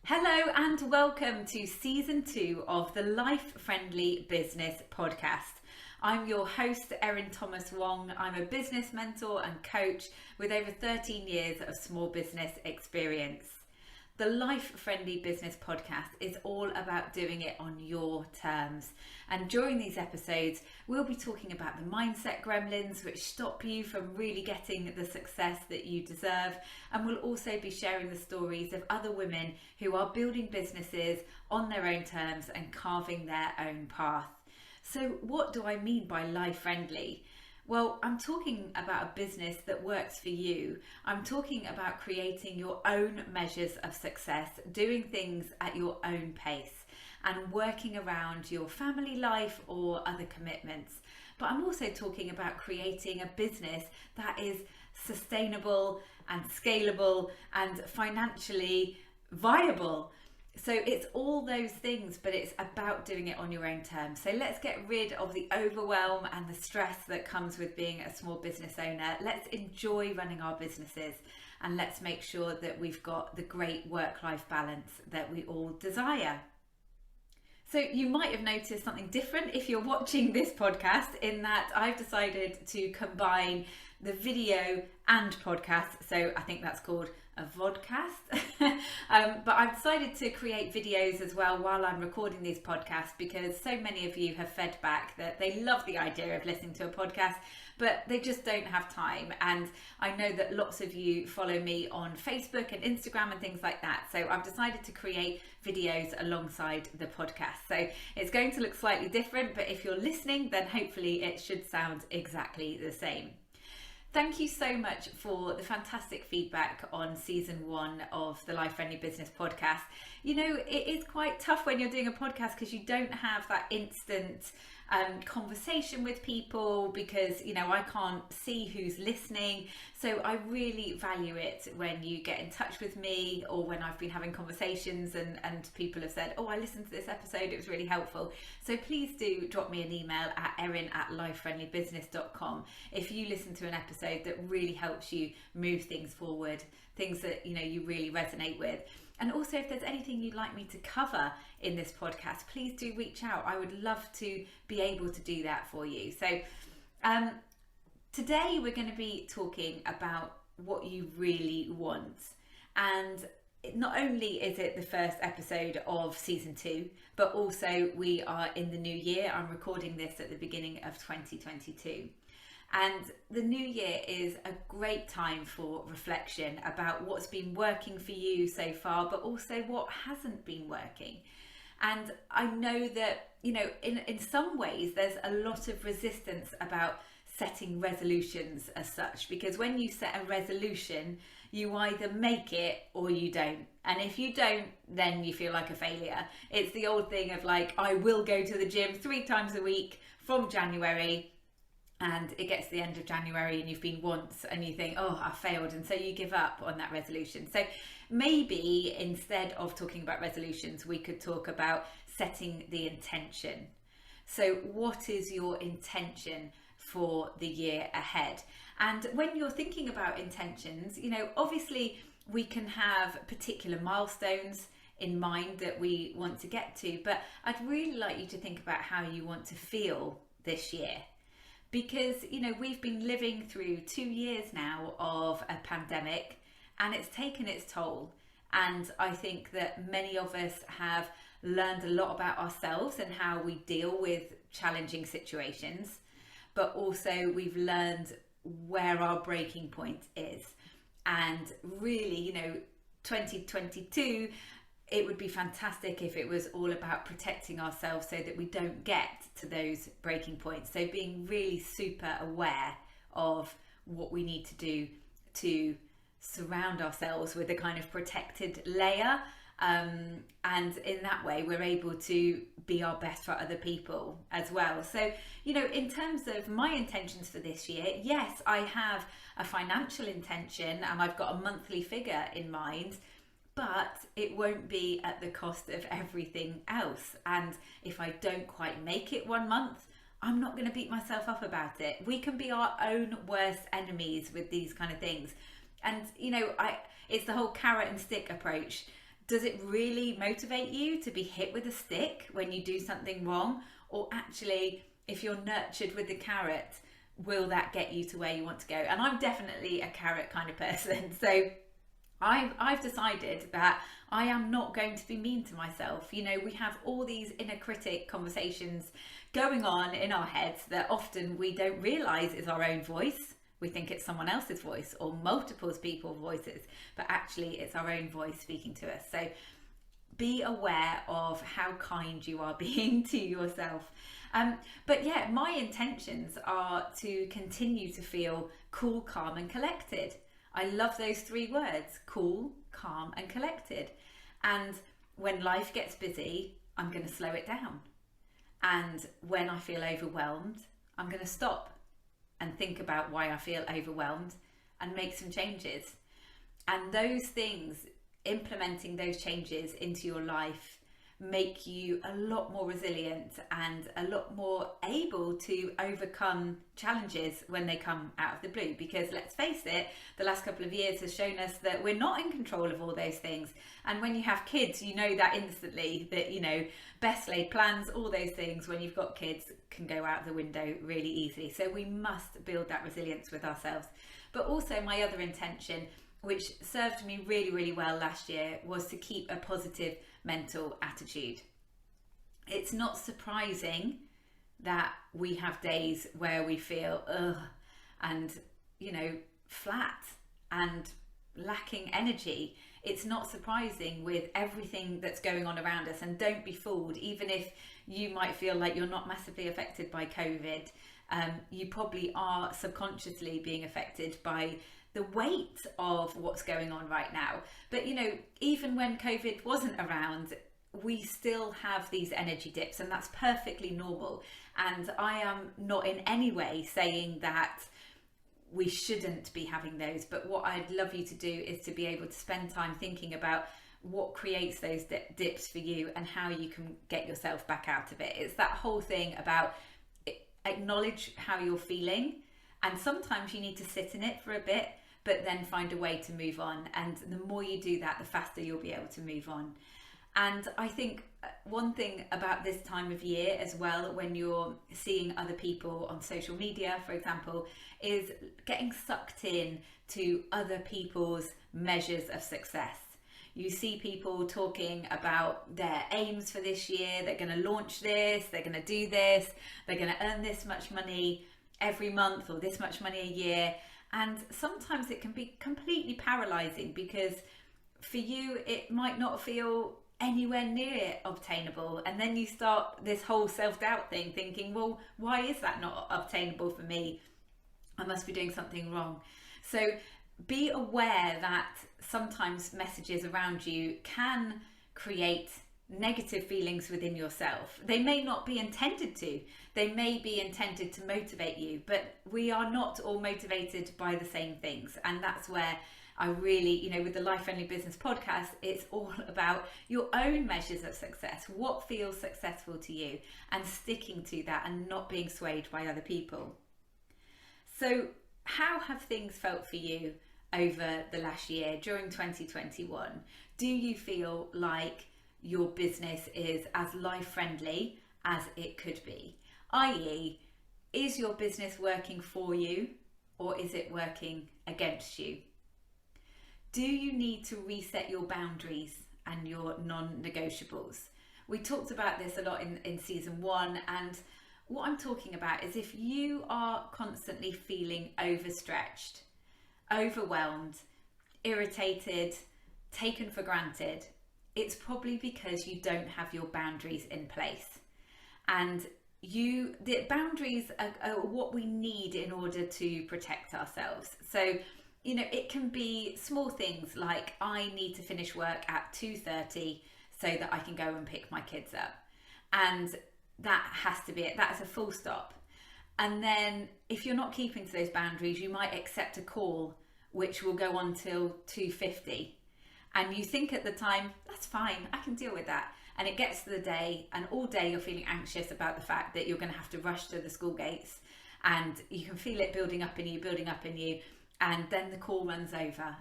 Hello and welcome to season 2 of the Life Friendly Business Podcast. I'm your host, Erin Thomas Wong. I'm a business mentor and coach with over 13 years of small business experience. The Life Friendly Business Podcast is all about doing it on your terms. And during these episodes, we'll be talking about the mindset gremlins which stop you from really getting the success that you deserve. And we'll also be sharing the stories of other women who are building businesses on their own terms and carving their own path. So what do I mean by life friendly? Well, I'm talking about a business that works for you. I'm talking about creating your own measures of success, doing things at your own pace and working around your family life or other commitments. But I'm also talking about creating a business that is sustainable and scalable and financially viable. So it's all those things, but it's about doing it on your own terms. So let's get rid of the overwhelm and the stress that comes with being a small business owner. Let's enjoy running our businesses and let's make sure that we've got the great work-life balance that we all desire. So you might have noticed something different if you're watching this podcast, in that I've decided to combine the video and podcast. So I think that's called a vodcast. But I've decided to create videos as well while I'm recording these podcasts, because so many of you have fed back that they love the idea of listening to a podcast, but they just don't have time. And I know that lots of you follow me on Facebook and Instagram and things like that. So I've decided to create videos alongside the podcast. So it's going to look slightly different, but if you're listening, then hopefully it should sound exactly the same. Thank you so much for the fantastic feedback on season 1 of the Life Friendly Business Podcast. You know, it is quite tough when you're doing a podcast because you don't have that instant conversation with people, because, you know, I can't see who's listening. So I really value it when you get in touch with me, or when I've been having conversations and people have said, oh, I listened to this episode, it was really helpful. So please do drop me an email at erin@lifefriendlybusiness.com if you listen to an episode that really helps you move things forward, things that, you know, you really resonate with. And also, if there's anything you'd like me to cover in this podcast, please do reach out. I would love to be able to do that for you. So today we're going to be talking about what you really want. And not only is it the first episode of season 2, but also we are in the new year. I'm recording this at the beginning of 2022. And the new year is a great time for reflection about what's been working for you so far, but also what hasn't been working. And I know that, you know, in some ways there's a lot of resistance about setting resolutions as such, because when you set a resolution, you either make it or you don't. And if you don't, then you feel like a failure. It's the old thing of like, I will go to the gym 3 times a week from January. And it gets to the end of January and you've been once and you think, oh, I failed. And so you give up on that resolution. So maybe instead of talking about resolutions, we could talk about setting the intention. So what is your intention for the year ahead? And when you're thinking about intentions, you know, obviously we can have particular milestones in mind that we want to get to, but I'd really like you to think about how you want to feel this year. Because, you know, we've been living through 2 years now of a pandemic and it's taken its toll. And I think that many of us have learned a lot about ourselves and how we deal with challenging situations. But also we've learned where our breaking point is. And really, you know, 2022, it would be fantastic if it was all about protecting ourselves so that we don't get to those breaking points. So being really super aware of what we need to do to surround ourselves with a kind of protected layer. And in that way, we're able to be our best for other people as well. So, you know, in terms of my intentions for this year, yes, I have a financial intention and I've got a monthly figure in mind, but it won't be at the cost of everything else. And if I don't quite make it 1 month, I'm not going to beat myself up about it. We can be our own worst enemies with these kind of things. And, you know, it's the whole carrot and stick approach. Does it really motivate you to be hit with a stick when you do something wrong? Or actually, if you're nurtured with the carrot, will that get you to where you want to go? And I'm definitely a carrot kind of person. So I've decided that I am not going to be mean to myself. You know, we have all these inner critic conversations going on in our heads that often we don't realize is our own voice. We think it's someone else's voice or multiple people's voices, but actually it's our own voice speaking to us. So be aware of how kind you are being to yourself. But yeah, my intentions are to continue to feel cool, calm and collected. I love those three words: cool, calm and collected. And when life gets busy, I'm going to slow it down. And when I feel overwhelmed, I'm going to stop and think about why I feel overwhelmed and make some changes. And those things, implementing those changes into your life, make you a lot more resilient and a lot more able to overcome challenges when they come out of the blue. Because let's face it, the last couple of years has shown us that we're not in control of all those things. And when you have kids, you know that instantly, that, you know, best laid plans, all those things when you've got kids can go out the window really easily. So we must build that resilience with ourselves. But also my other intention, which served me really, really well last year, was to keep a positive mental attitude. It's not surprising that we have days where we feel and, you know, flat and lacking energy. It's not surprising with everything that's going on around us. And don't be fooled, even if you might feel like you're not massively affected by COVID, you probably are subconsciously being affected by the weight of what's going on right now. But, you know, even when COVID wasn't around, we still have these energy dips, and that's perfectly normal. And I am not in any way saying that we shouldn't be having those, but what I'd love you to do is to be able to spend time thinking about what creates those dips for you and how you can get yourself back out of it. It's that whole thing about acknowledge how you're feeling, and sometimes you need to sit in it for a bit, but then find a way to move on. And the more you do that, the faster you'll be able to move on. And I think one thing about this time of year as well, when you're seeing other people on social media, for example, is getting sucked in to other people's measures of success. You see people talking about their aims for this year. They're going to launch this, they're going to do this, they're going to earn this much money every month or this much money a year. And sometimes it can be completely paralyzing, because for you, it might not feel anywhere near obtainable. And then you start this whole self-doubt thing, thinking, well, why is that not obtainable for me? I must be doing something wrong. So be aware that sometimes messages around you can create negative feelings within yourself. They may not be intended to. They may be intended to motivate you, but we are not all motivated by the same things. And that's where I really, you know, with the Life Friendly Business podcast, it's all about your own measures of success. What feels successful to you, and sticking to that and not being swayed by other people. So how have things felt for you over the last year during 2021? Do you feel like your business is as life friendly as it could be? i.e., is your business working for you, or is it working against you? Do you need to reset your boundaries and your non-negotiables? We talked about this a lot in season 1, and what I'm talking about is if you are constantly feeling overstretched, overwhelmed, irritated, taken for granted, it's probably because you don't have your boundaries in place. And the boundaries are what we need in order to protect ourselves. So, you know, it can be small things like, I need to finish work at 2:30 so that I can go and pick my kids up. And that has to be it. That's a full stop. And then if you're not keeping to those boundaries, you might accept a call which will go on till 2:50. And you think at the time, that's fine, I can deal with that. And it gets to the day, and all day you're feeling anxious about the fact that you're going to have to rush to the school gates, and you can feel it building up in you, and then the call runs over,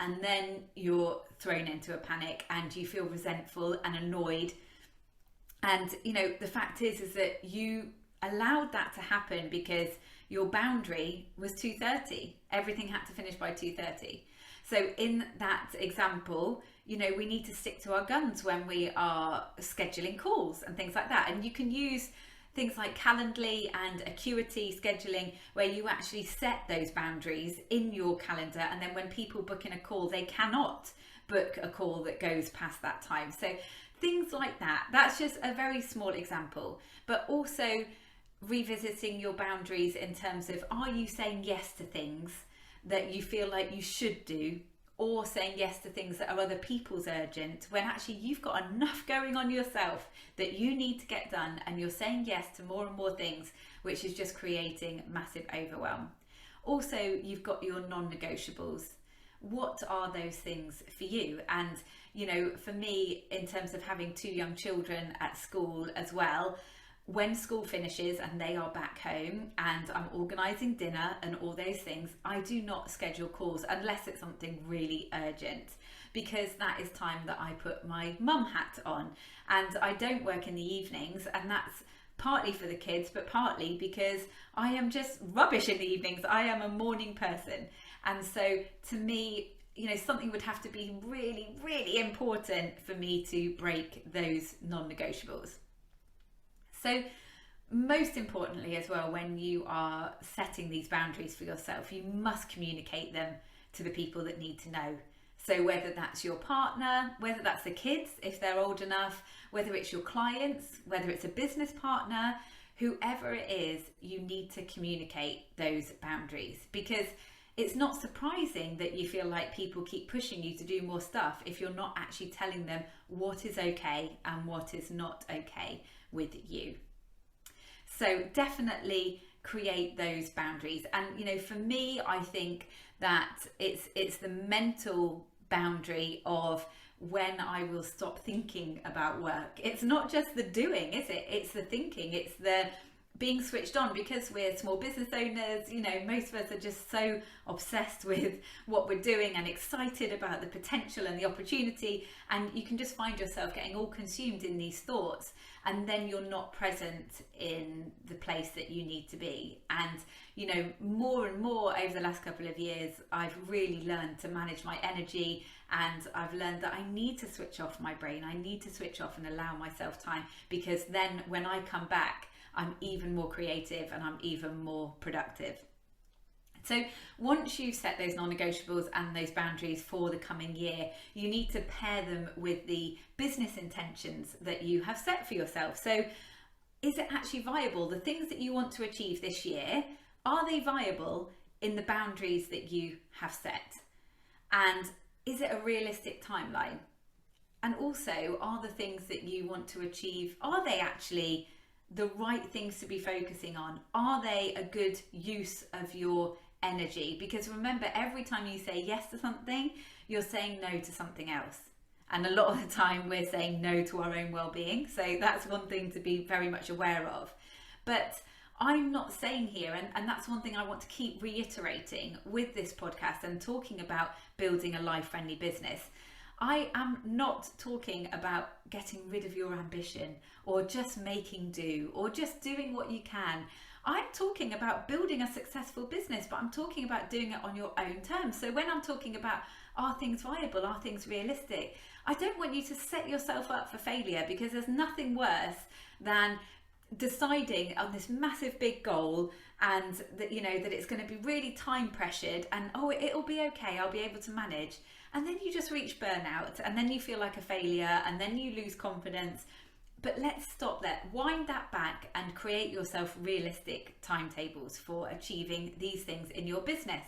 and then you're thrown into a panic and you feel resentful and annoyed. And the fact is that you allowed that to happen because your boundary was 2:30. Everything had to finish by 2:30. So in that example, we need to stick to our guns when we are scheduling calls and things like that. And you can use things like Calendly and Acuity scheduling, where you actually set those boundaries in your calendar, and then when people book in a call, they cannot book a call that goes past that time. So things like that. That's just a very small example. But also revisiting your boundaries in terms of, are you saying yes to things that you feel like you should do, or saying yes to things that are other people's urgent, when actually you've got enough going on yourself that you need to get done, and you're saying yes to more and more things, which is just creating massive overwhelm. Also, you've got your non-negotiables. What are those things for you? And for me, in terms of having 2 young children at school as well, when school finishes and they are back home and I'm organising dinner and all those things, I do not schedule calls unless it's something really urgent, because that is time that I put my mum hat on, and I don't work in the evenings, and that's partly for the kids, but partly because I am just rubbish in the evenings. I am a morning person, and so to me, something would have to be really, really important for me to break those non-negotiables. So most importantly as well, when you are setting these boundaries for yourself, you must communicate them to the people that need to know. So whether that's your partner, whether that's the kids if they're old enough, whether it's your clients, whether it's a business partner, whoever it is, you need to communicate those boundaries, because it's not surprising that you feel like people keep pushing you to do more stuff if you're not actually telling them what is okay and what is not okay with you. So definitely create those boundaries. And for me, I think that it's the mental boundary of when I will stop thinking about work. It's not just the doing, is it? It's the thinking, it's the being switched on, because we're small business owners. Most of us are just so obsessed with what we're doing and excited about the potential and the opportunity, and you can just find yourself getting all consumed in these thoughts, and then you're not present in the place that you need to be. And more and more over the last couple of years, I've really learned to manage my energy, and I've learned that I need to switch off my brain. I need to switch off and allow myself time, because then when I come back, I'm even more creative and I'm even more productive. So once you've set those non-negotiables and those boundaries for the coming year, you need to pair them with the business intentions that you have set for yourself. So is it actually viable? The things that you want to achieve this year, are they viable in the boundaries that you have set? And is it a realistic timeline? And also, are the things that you want to achieve, are they actually the right things to be focusing on? Are they a good use of your energy? Because remember, every time you say yes to something, you're saying no to something else. And a lot of the time we're saying no to our own well-being. So that's one thing to be very much aware of. But I'm not saying here, and that's one thing I want to keep reiterating with this podcast and talking about building a life-friendly business. I am not talking about getting rid of your ambition or just making do or just doing what you can. I'm talking about building a successful business, but I'm talking about doing it on your own terms. So when I'm talking about, are things viable, are things realistic, I don't want you to set yourself up for failure, because there's nothing worse than deciding on this massive big goal and that that it's going to be really time pressured and it'll be okay, I'll be able to manage, and then you just reach burnout, and then you feel like a failure, and then you lose confidence. But let's stop there. Wind that back and create yourself realistic timetables for achieving these things in your business.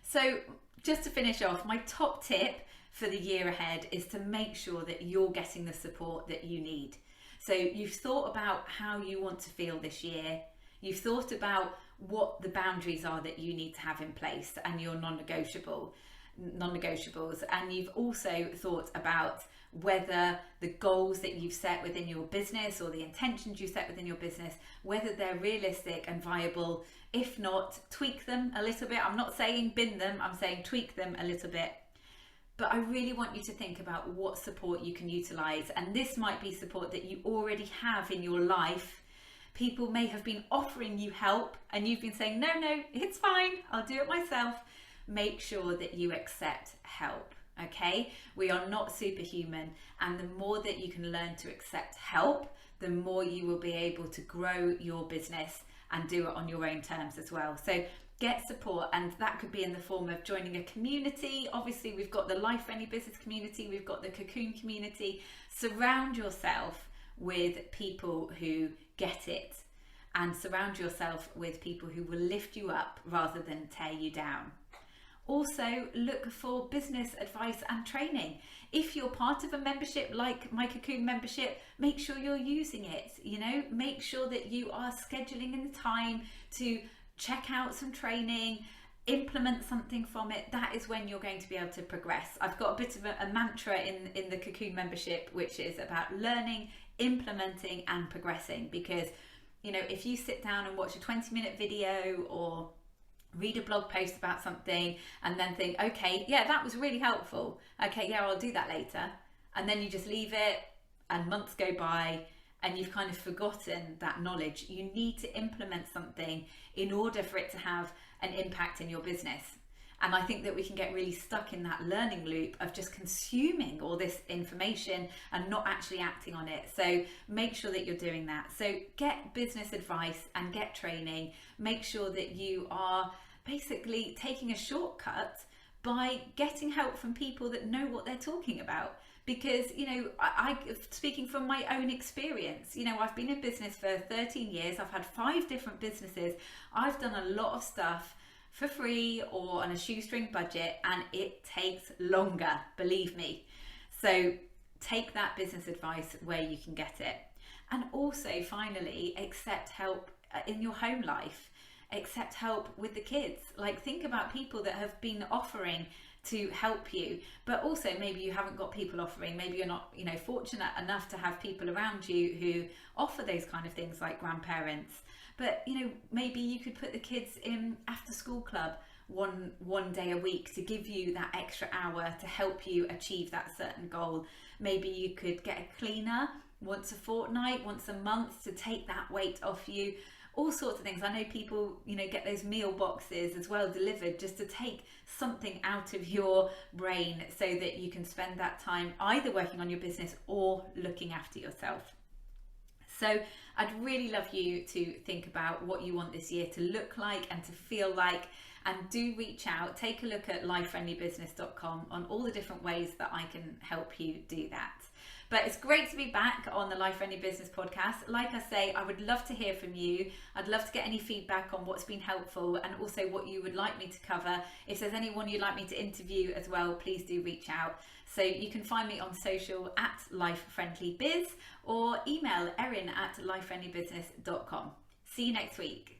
So just to finish off, my top tip for the year ahead is to make sure that you're getting the support that you need. So you've thought about how you want to feel this year. You've thought about what the boundaries are that you need to have in place and your non-negotiables. And you've also thought about whether the goals that you've set within your business or the intentions you set within your business, whether they're realistic and viable. If not, tweak them a little bit. I'm not saying bin them, I'm saying tweak them a little bit. But I really want you to think about what support you can utilize. And this might be support that you already have in your life. People may have been offering you help and you've been saying, no, it's fine, I'll do it myself. Make sure that you accept help, okay? We are not superhuman. And the more that you can learn to accept help, the more you will be able to grow your business and do it on your own terms as well. So get support, and that could be in the form of joining a community. Obviously, we've got the Life Friendly Business community, we've got the Cocoon community. Surround yourself with people who get it, and surround yourself with people who will lift you up rather than tear you down. Also, look for business advice and training. If you're part of a membership like my Cocoon membership, make sure you're using it. Make sure that you are scheduling in the time to check out some training, implement something from it. That is when you're going to be able to progress. I've got a bit of a mantra in the Cocoon membership, which is about learning, implementing and progressing. Because if you sit down and watch a 20-minute video or read a blog post about something and then think, okay, yeah, that was really helpful, okay, yeah, I'll do that later, and then you just leave it and months go by and you've kind of forgotten that knowledge. You need to implement something in order for it to have an impact in your business. And I think that we can get really stuck in that learning loop of just consuming all this information and not actually acting on it. So make sure that you're doing that. So get business advice and get training. Make sure that you are basically taking a shortcut by getting help from people that know what they're talking about. Because, I speaking from my own experience, I've been in business for 13 years. I've had 5 different businesses. I've done a lot of stuff for free or on a shoestring budget, and it takes longer, believe me. So take that business advice where you can get it. And also, finally, accept help in your home life. Accept help with the kids. Like, think about people that have been offering to help you, but also maybe you haven't got people offering. Maybe you're not fortunate enough to have people around you who offer those kind of things, like grandparents. But maybe you could put the kids in after school club one day a week to give you that extra hour to help you achieve that certain goal. Maybe you could get a cleaner once a fortnight, once a month, to take that weight off you. All sorts of things. I know people, get those meal boxes as well delivered, just to take something out of your brain so that you can spend that time either working on your business or looking after yourself. So I'd really love you to think about what you want this year to look like and to feel like, and do reach out. Take a look at lifefriendlybusiness.com on all the different ways that I can help you do that. But it's great to be back on the Life Friendly Business podcast. Like I say, I would love to hear from you. I'd love to get any feedback on what's been helpful and also what you would like me to cover. If there's anyone you'd like me to interview as well, please do reach out. So you can find me on social at lifefriendlybiz or email erin@lifefriendlybusiness.com. See you next week.